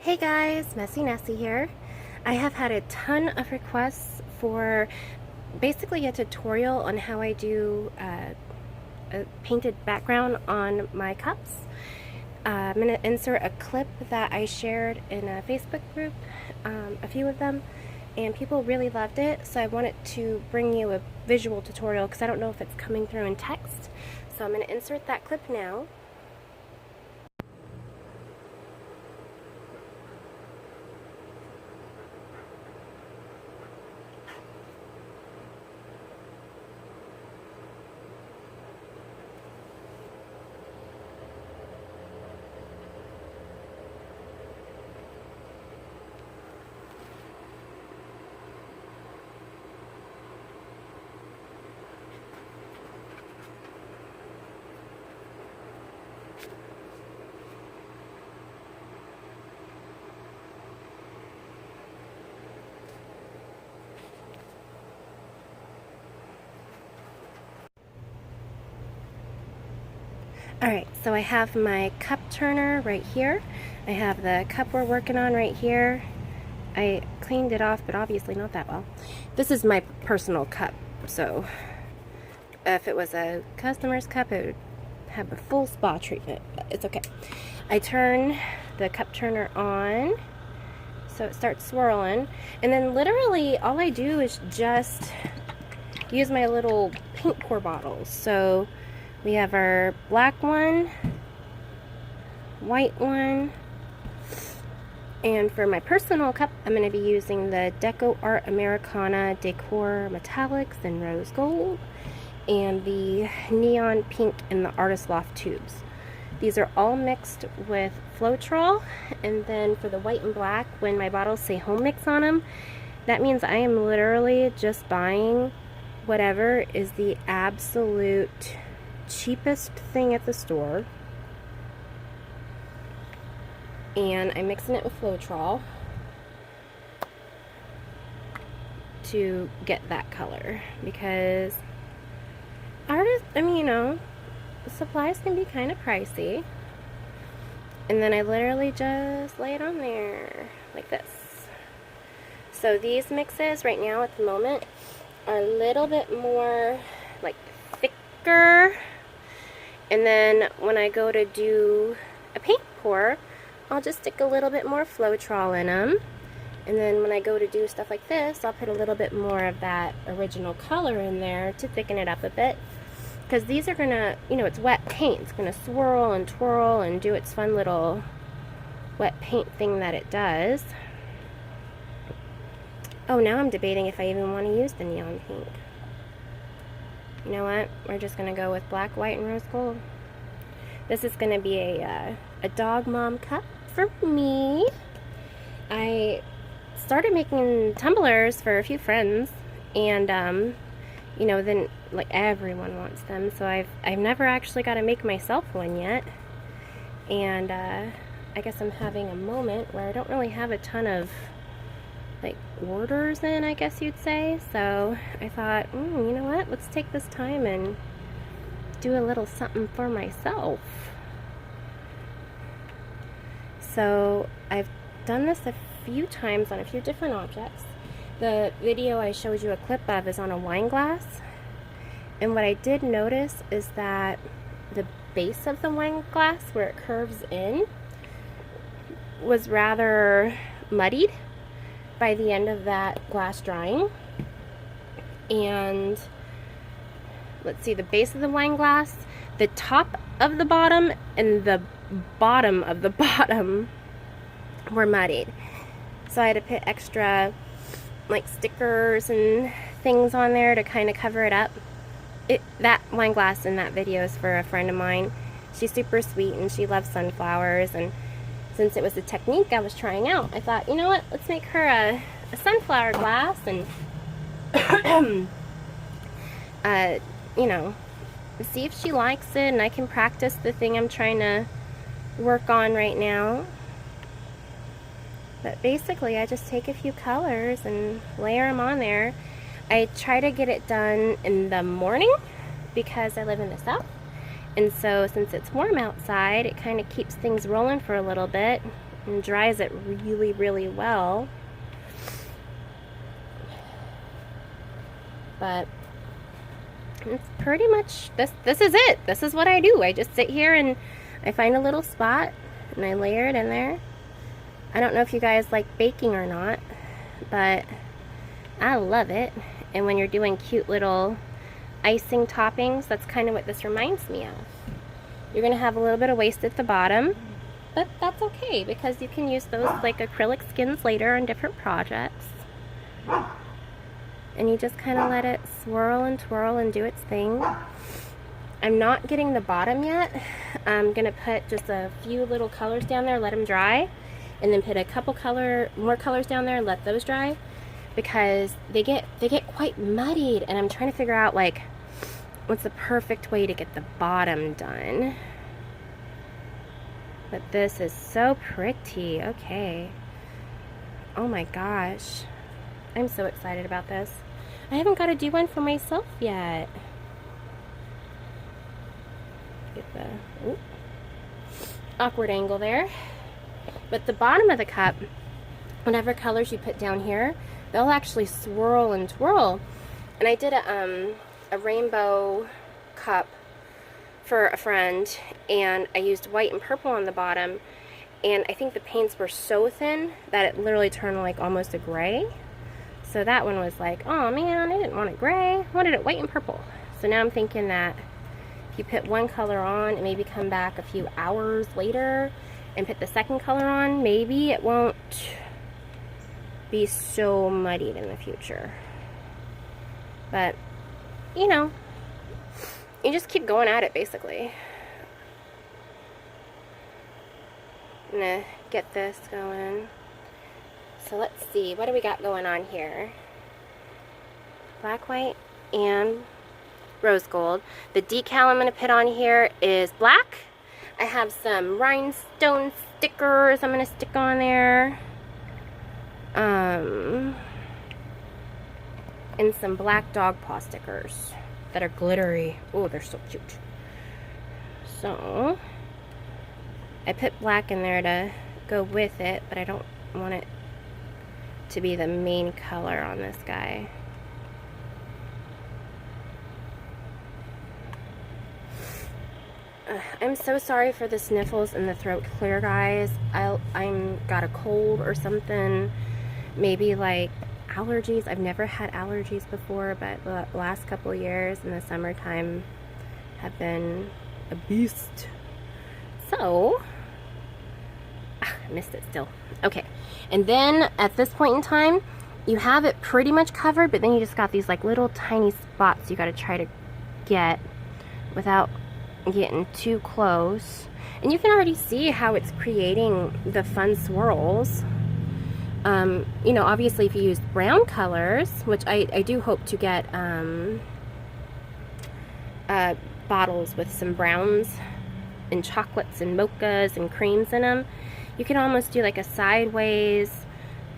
Hey guys, MessyNessy here. I have had a ton of requests for basically a tutorial on how I do a painted background on my cups. I'm going to insert a clip that I shared in a Facebook group, a few of them, and people really loved it, so I wanted to bring you a visual tutorial because I don't know if it's coming through in text. So I'm going to insert that clip now. Alright, so I have my cup turner right here. I have the cup we're working on right here. I cleaned it off, but obviously not that well. This is my personal cup, so if it was a customer's cup, it would have a full spa treatment. It's okay. I turn the cup turner on, so it starts swirling, and then literally all I do is just use my little paint pour bottles. So we have our black one, white one, and for my personal cup, I'm going to be using the Deco Art Americana Decor Metallics in Rose Gold, and the Neon Pink in the Artist Loft tubes. These are all mixed with Floetrol, and then for the white and black, when my bottles say home mix on them, that means I am literally just buying whatever is the absolute cheapest thing at the store, and I'm mixing it with Floetrol to get that color, because artists, supplies can be kind of pricey. And then I literally just lay it on there like this. So these mixes right now at the moment are a little bit more like thicker. And then when I go to do a paint pour, I'll just stick a little bit more Floetrol in them. And then when I go to do stuff like this, I'll put a little bit more of that original color in there to thicken it up a bit. Because these are gonna, it's wet paint. It's gonna swirl and twirl and do its fun little wet paint thing that it does. Oh, now I'm debating if I even want to use the neon pink. You know what? We're just going to go with black, white, and rose gold. This is going to be a dog mom cup for me. I started making tumblers for a few friends, and then like everyone wants them, so I've never actually got to make myself one yet. And I guess I'm having a moment where I don't really have a ton of like orders in, I guess you'd say. So I thought, you know what, let's take this time and do a little something for myself. So I've done this a few times on a few different objects. The video I showed you a clip of is on a wine glass, and what I did notice is that the base of the wine glass, where it curves in, was rather muddied by the end of that glass drying. And let's see, the base of the wine glass, the top of the bottom, and the bottom of the bottom were muddied. So I had to put extra like stickers and things on there to kind of cover it up. That wine glass in that video is for a friend of mine. She's super sweet and she loves sunflowers, and since it was a technique I was trying out, I thought, you know what, let's make her a sunflower glass and see if she likes it, and I can practice the thing I'm trying to work on right now. But basically I just take a few colors and layer them on there. I try to get it done in the morning because I live in the South, and so since it's warm outside, it kind of keeps things rolling for a little bit, and dries it really, really well. But it's pretty much, this is it. This is what I do. I just sit here and I find a little spot and I layer it in there. I don't know if you guys like baking or not, but I love it. And when you're doing cute little icing toppings, that's kind of what this reminds me of. You're going to have a little bit of waste at the bottom, but that's okay because you can use those like acrylic skins later on different projects. And you just kind of let it swirl and twirl and do its thing. I'm not getting the bottom yet. I'm going to put just a few little colors down there, let them dry, and then put a couple more colors down there and let those dry, because they get quite muddied, and I'm trying to figure out like what's the perfect way to get the bottom done. But this is so pretty. Okay. Oh my gosh. I'm so excited about this. I haven't got to do one for myself yet. Get the awkward angle there. But the bottom of the cup, whatever colors you put down here, they'll actually swirl and twirl. And I did a rainbow cup for a friend, and I used white and purple on the bottom, and I think the paints were so thin that it literally turned like almost a gray. So that one was like, oh man, I didn't want it gray, I wanted it white and purple. So now I'm thinking that if you put one color on and maybe come back a few hours later and put the second color on, maybe it won't be so muddied in the future. But you know, you just keep going at it basically. I'm gonna get this going. So let's see, what do we got going on here? Black, white, and rose gold. The decal I'm gonna put on here is black. I have some rhinestone stickers I'm gonna stick on there. And some black dog paw stickers that are glittery. Oh, they're so cute. So I put black in there to go with it, but I don't want it to be the main color on this guy. I'm so sorry for the sniffles and the throat clear, guys. I'm got a cold or something. Maybe like allergies. I've never had allergies before, but the last couple of years in the summertime have been a beast. So I missed it still. Okay, and then at this point in time, you have it pretty much covered, but then you just got these like little tiny spots you got to try to get without getting too close. And you can already see how it's creating the fun swirls. You know, obviously if you use brown colors, which I do hope to get bottles with some browns and chocolates and mochas and creams in them, you can almost do like a sideways,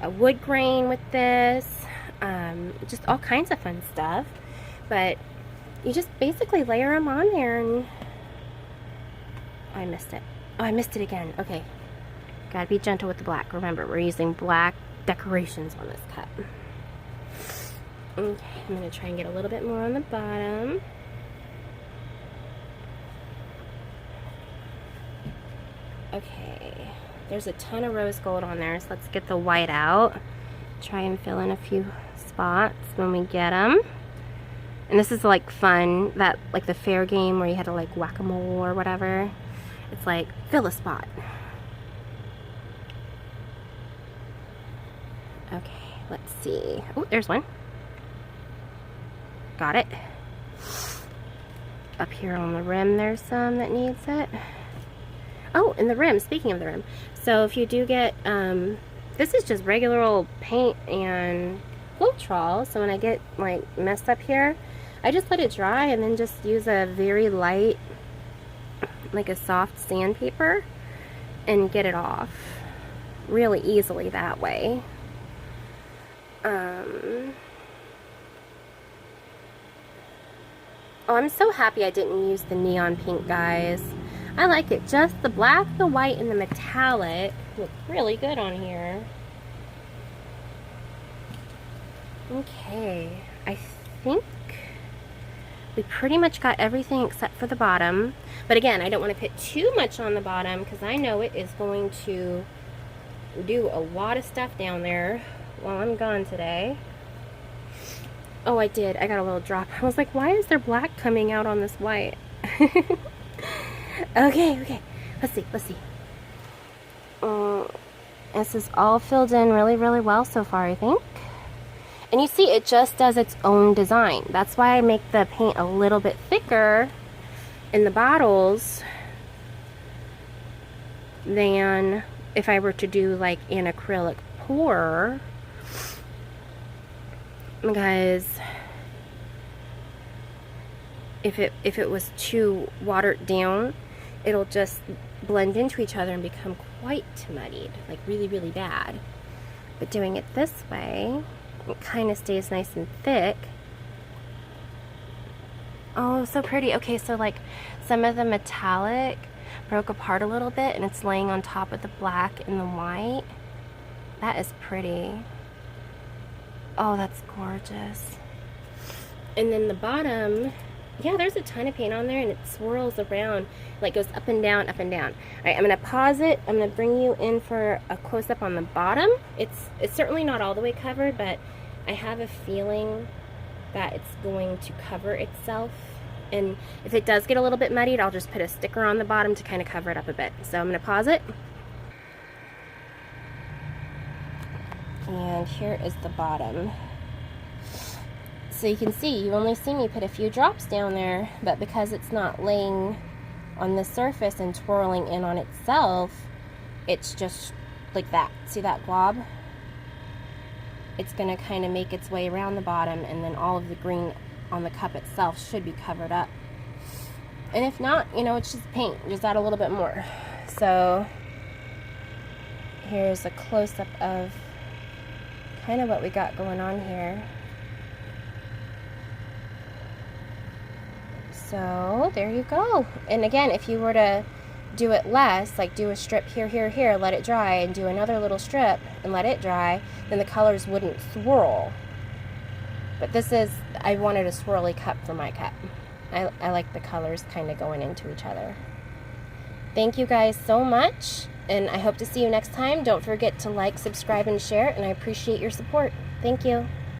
a wood grain with this, just all kinds of fun stuff. But you just basically layer them on there and... Oh, I missed it. Oh, I missed it again. Okay. Gotta be gentle with the black. Remember, we're using black decorations on this cup. Okay, I'm gonna try and get a little bit more on the bottom. Okay, there's a ton of rose gold on there, so let's get the white out. Try and fill in a few spots when we get them. And this is like fun, that like the fair game where you had to like whack-a-mole or whatever. It's like, fill a spot. Okay, let's see. Oh, there's one. Got it. Up here on the rim, there's some that needs it. Oh, and the rim, speaking of the rim. So if you do get, this is just regular old paint and Floetrol. So when I get like messed up here, I just let it dry and then just use a very light, like a soft sandpaper, and get it off really easily that way. Oh, I'm so happy I didn't use the neon pink, guys. I like it. Just the black, the white, and the metallic look really good on here. Okay, I think we pretty much got everything except for the bottom. But again, I don't want to put too much on the bottom because I know it is going to do a lot of stuff down there while I'm gone today. Oh, I did. I got a little drop. I was like, why is there black coming out on this white? Okay. Let's see. This is all filled in really, really well so far, I think. And you see, it just does its own design. That's why I make the paint a little bit thicker in the bottles than if I were to do like an acrylic pour. Because if it was too watered down, it'll just blend into each other and become quite muddied, like really, really bad. But doing it this way, it kind of stays nice and thick. Oh, so pretty. Okay, so like some of the metallic broke apart a little bit and it's laying on top of the black and the white. That is pretty. Oh, that's gorgeous. And then the bottom, yeah, there's a ton of paint on there and it swirls around, like goes up and down, up and down. All right, I'm gonna pause it. I'm gonna bring you in for a close-up on the bottom. It's certainly not all the way covered, but I have a feeling that it's going to cover itself. And if it does get a little bit muddied, I'll just put a sticker on the bottom to kind of cover it up a bit. So I'm gonna pause it. And here is the bottom. So you can see, you only see me put a few drops down there, but because it's not laying on the surface and twirling in on itself, it's just like that. See that glob? It's gonna kind of make its way around the bottom, and then all of the green on the cup itself should be covered up. And if not, you know, it's just paint. Just add a little bit more. So here's a close-up of kind of what we got going on here. So there you go. And again, if you were to do it less, like do a strip here, let it dry, and do another little strip and let it dry, then the colors wouldn't swirl. But this is, I wanted a swirly cup for my cup. I like the colors kind of going into each other. Thank you guys so much, and I hope to see you next time. Don't forget to like, subscribe, and share, and I appreciate your support. Thank you.